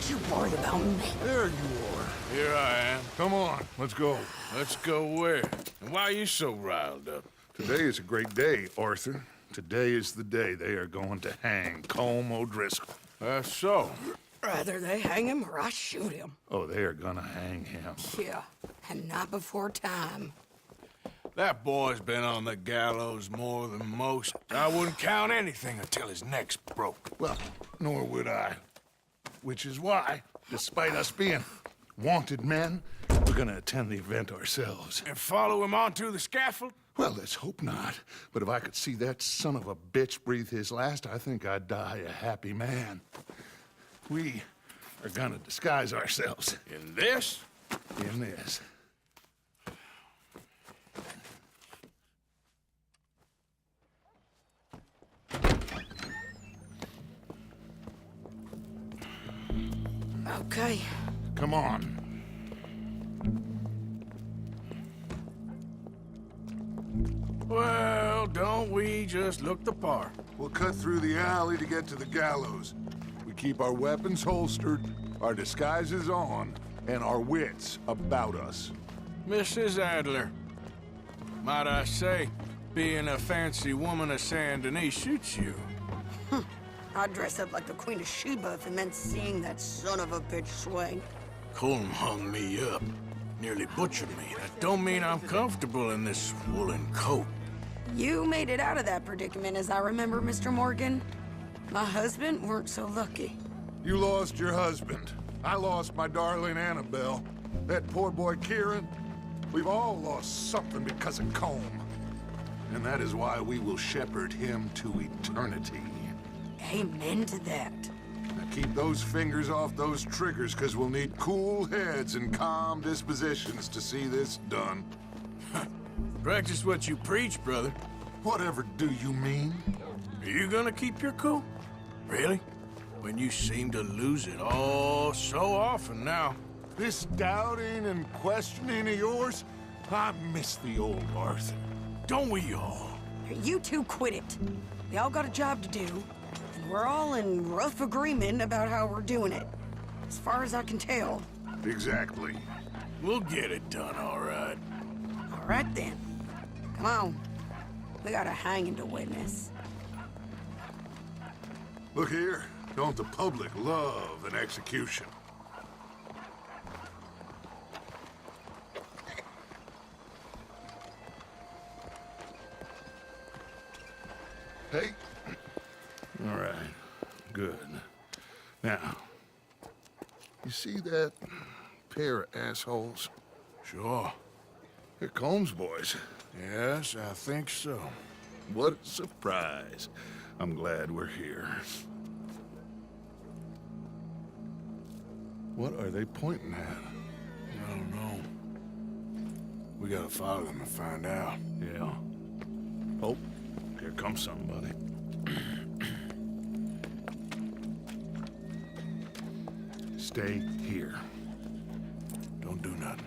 Don't you worry about me. There you are. Here I am. Come on, let's go. Let's go where? And why are you so riled up? Today is a great day, Arthur. Today is the day they are going to hang Colm O'Driscoll. That's so. Rather they hang him or I shoot him. Oh, they are gonna hang him. Yeah, and not before time. That boy's been on the gallows more than most. I wouldn't count anything until his neck's broke. Well, nor would I. Which is why, despite us being wanted men, we're gonna attend the event ourselves. And follow him onto the scaffold? Well, let's hope not. But if I could see that son of a bitch breathe his last, I think I'd die a happy man. We are gonna disguise ourselves. In this? In this. Okay. Come on. Well, don't we just look the part? We'll cut through the alley to get to the gallows. We keep our weapons holstered, our disguises on, and our wits about us. Mrs. Adler, might I say, being a fancy woman of Saint Denis shoots you. I'd dress up like the Queen of Sheba if it meant seeing that son of a bitch swing. Colm hung me up, nearly butchered me. That don't mean I'm comfortable in this woolen coat. You made it out of that predicament, as I remember, Mr. Morgan. My husband weren't so lucky. You lost your husband. I lost my darling Annabelle. That poor boy Kieran. We've all lost something because of Colm. And that is why we will shepherd him to eternity. Amen to that. Now keep those fingers off those triggers, because we'll need cool heads and calm dispositions to see this done. Practice what you preach, brother. Whatever do you mean? Are you gonna keep your cool? Really? When you seem to lose it all so often now. This doubting and questioning of yours, I miss the old Arthur. Don't we all? You two quit it. We all got a job to do, and we're all in rough agreement about how we're doing it. As far as I can tell. Exactly. We'll get it done, all right. All right, then. Come on. We got a hanging to witness. Look here, don't the public love an execution? Hey. All right. Good. Now, you see that pair of assholes? Sure. They're Colm's boys. Yes, I think so. What a surprise. I'm glad we're here. What are they pointing at? I don't know. We gotta follow them and find out. Yeah. Oh, here comes somebody. Stay here. Don't do nothing.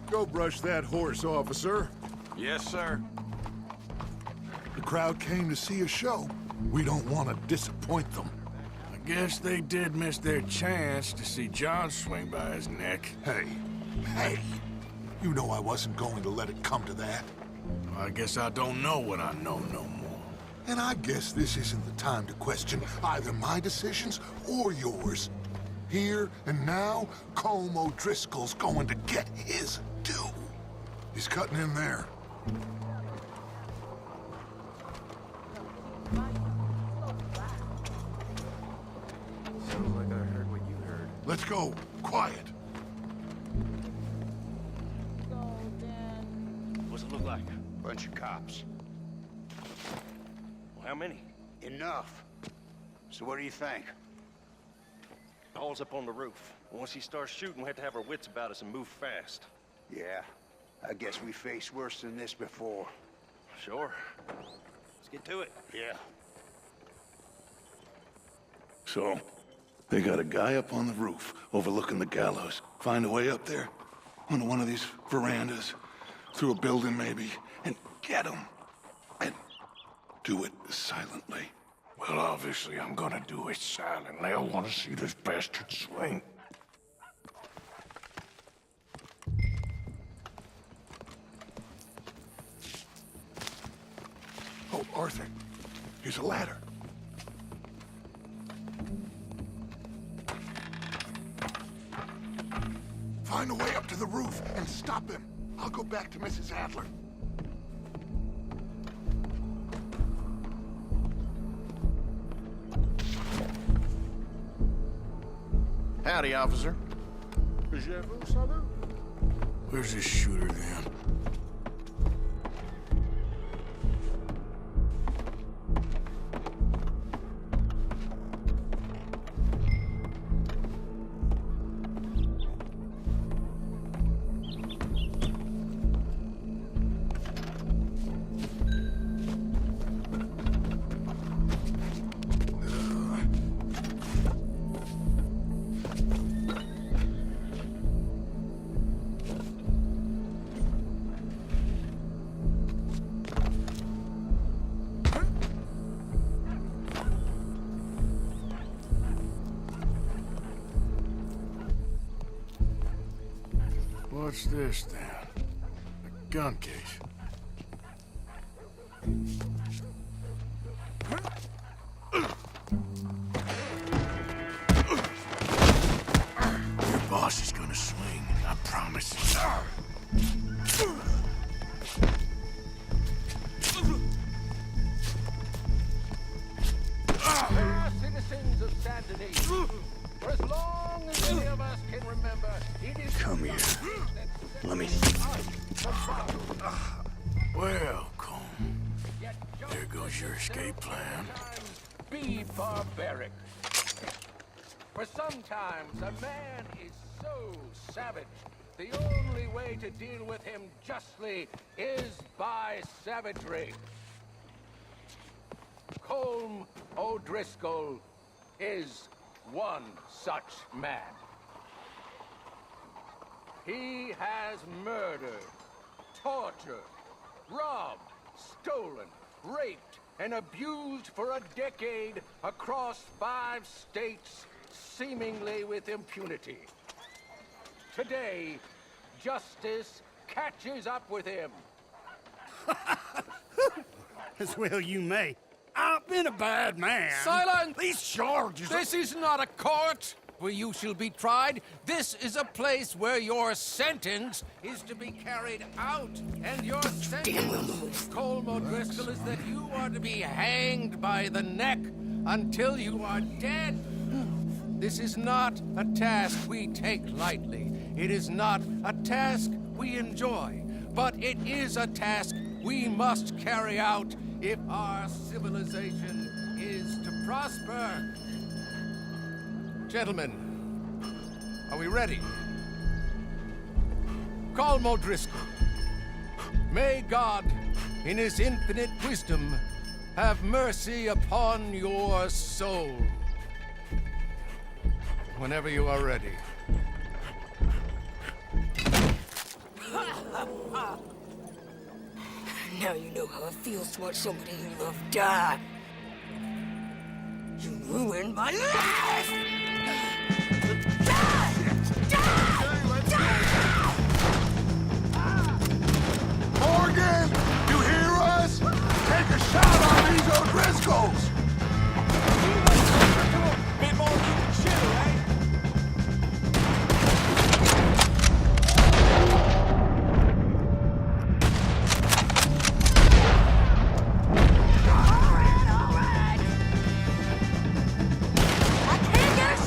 Go brush that horse, officer. Yes, sir. The crowd came to see a show. We don't want to disappoint them. I guess they did miss their chance to see John swing by his neck. Hey, you know I wasn't going to let it come to that. I guess I don't know what I know no more. And I guess this isn't the time to question either my decisions or yours. Here and now, Colm O'Driscoll's going to get his due. He's cutting in there. Sounds like I heard what you heard. Let's go. Quiet. What's it look like? Bunch of cops. Well, how many? Enough. So what do you think? Paul's up on the roof. Once he starts shooting, we have to have our wits about us and move fast. Yeah, I guess we faced worse than this before. Sure. Let's get to it. Yeah. So, they got a guy up on the roof overlooking the gallows. Find a way up there, onto one of these verandas, through a building maybe, and get him. And Do it silently. Well, obviously I'm gonna do it silently. I want to see this bastard swing. Oh, Arthur, here's a ladder. Find a way up to the roof and stop him. I'll go back to Mrs. Adler. Howdy, officer. Where's this shooter then? What's this then? A gun case. Your boss is gonna swing, I promise. Citizens of Saint Denis, for as long as any of us can remember, it is... Come here. Let me... Well, Colm, there goes your escape plan. Be barbaric. For sometimes a man is so savage, the only way to deal with him justly is by savagery. Colm O'Driscoll is one such man. He has murdered, tortured, robbed, stolen, raped, and abused for a decade across 5 states, seemingly with impunity. Today, justice catches up with him. As well you may. I've been a bad man. Silence! These charges... This is not a court where you shall be tried. This is a place where your sentence is to be carried out. And your sentence, Colm O'Driscoll, is that you are to be hanged by the neck until you are dead. This is not a task we take lightly. It is not a task we enjoy. But it is a task we must carry out if our civilization is to prosper. Gentlemen, are we ready? Colm O'Driscoll, may God, in his infinite wisdom, have mercy upon your soul. Whenever you are ready. Now you know how it feels to watch somebody you love die. You ruined my life! Morgan, you hear us? Take a shot on these O'Driscolls! Bit more you can chew, eh? I can't get a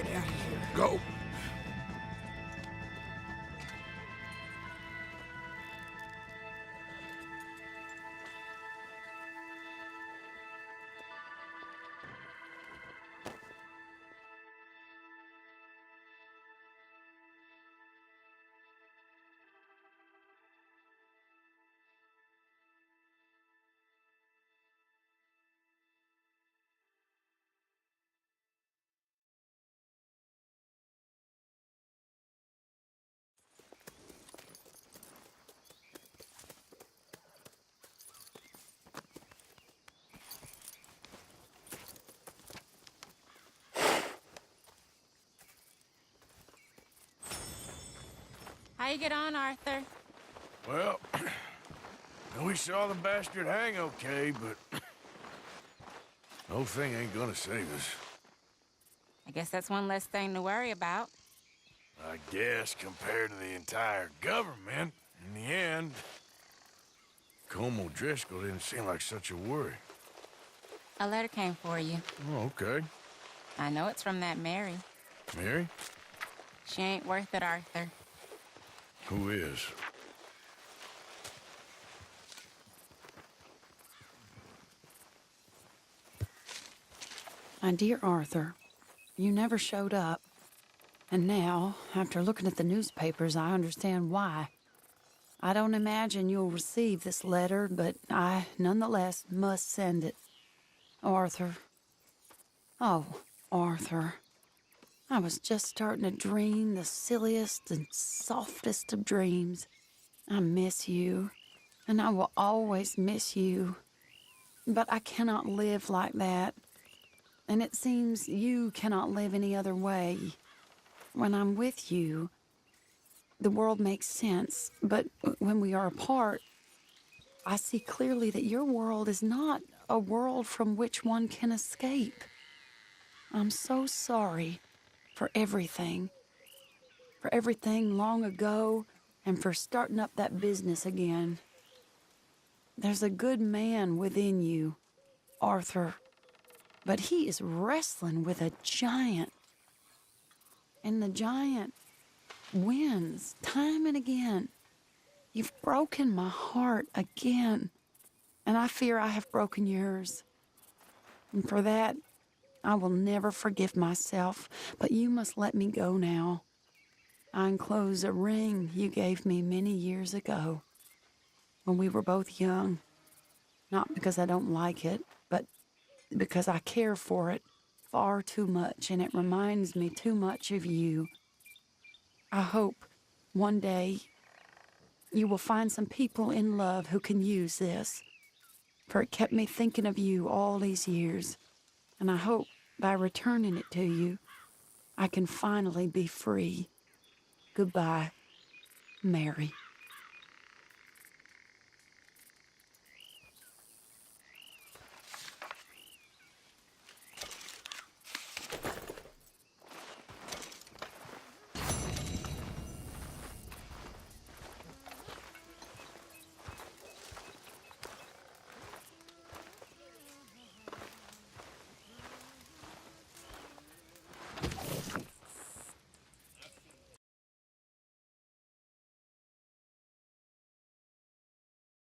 get out of here. Go. How you get on, Arthur? Well, we saw the bastard hang okay, but the whole thing ain't gonna save us. I guess that's one less thing to worry about. I guess compared to the entire government, in the end, Colm O'Driscoll didn't seem like such a worry. A letter came for you. Oh, okay. I know it's from that Mary. Mary? She ain't worth it, Arthur. Who is? My dear Arthur, you never showed up. And now, after looking at the newspapers, I understand why. I don't imagine you'll receive this letter, but I, nonetheless, must send it. Arthur. Oh, Arthur. I was just starting to dream the silliest and softest of dreams. I miss you, and I will always miss you. But I cannot live like that. And it seems you cannot live any other way. When I'm with you, the world makes sense, but when we are apart, I see clearly that your world is not a world from which one can escape. I'm so sorry for everything long ago, and for starting up that business again. There's a good man within you, Arthur, but he is wrestling with a giant. And the giant wins time and again. You've broken my heart again, and I fear I have broken yours. And for that, I will never forgive myself, but you must let me go now. I enclose a ring you gave me many years ago, when we were both young. Not because I don't like it, but because I care for it far too much, and it reminds me too much of you. I hope one day you will find some people in love who can use this, for it kept me thinking of you all these years, and I hope by returning it to you, I can finally be free. Goodbye, Mary.